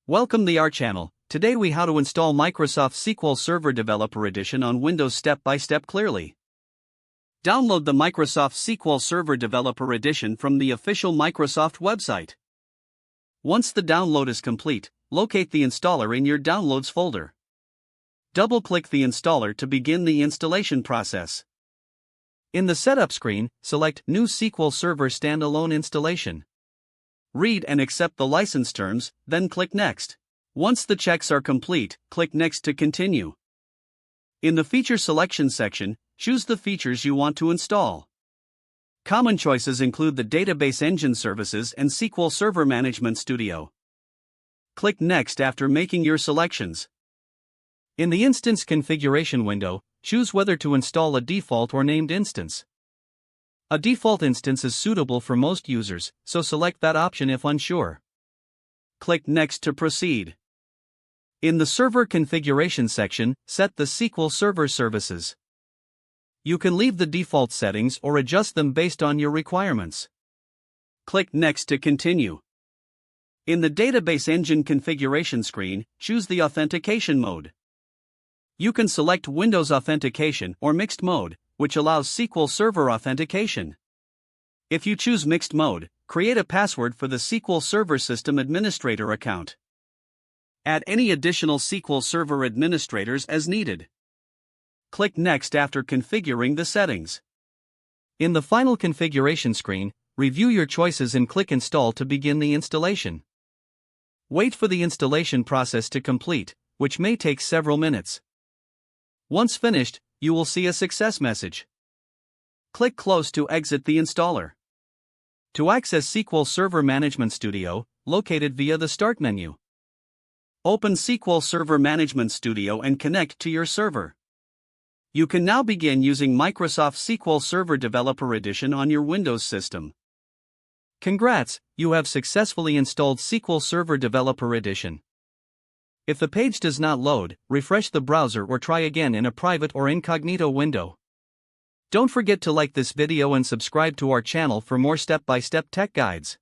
Welcome to our channel. Today we how to install Microsoft SQL Server Developer Edition on Windows step by step clearly. Download the Microsoft SQL Server Developer Edition from the official Microsoft website. Once the download is complete, locate the installer in your Downloads folder. Double-click the installer to begin the installation process. In the Setup screen, select New SQL Server Standalone Installation. Read and accept the license terms, then click Next. Once the checks are complete, click Next to continue. In the Feature Selection section, choose the features you want to install. Common choices include the Database Engine Services and SQL Server Management Studio. Click Next after making your selections. In the Instance Configuration window, choose whether to install a default or named instance. A default instance is suitable for most users, so select that option if unsure. Click Next to proceed. In the Server Configuration section, set the SQL Server services. You can leave the default settings or adjust them based on your requirements. Click Next to continue. In the Database Engine Configuration screen, choose the Authentication mode. You can select Windows Authentication or Mixed Mode, which allows SQL Server authentication. If you choose Mixed Mode, create a password for the SQL Server System Administrator account. Add any additional SQL Server administrators as needed. Click Next after configuring the settings. In the final configuration screen, review your choices and click Install to begin the installation. Wait for the installation process to complete, which may take several minutes. Once finished, you will see a success message. Click Close to exit the installer. To access SQL Server Management Studio, located via the Start menu. Open SQL Server Management Studio and connect to your server. You can now begin using Microsoft SQL Server Developer Edition on your Windows system. Congrats, you have successfully installed SQL Server Developer Edition. If the page does not load, refresh the browser or try again in a private or incognito window. Don't forget to like this video and subscribe to our channel for more step-by-step tech guides.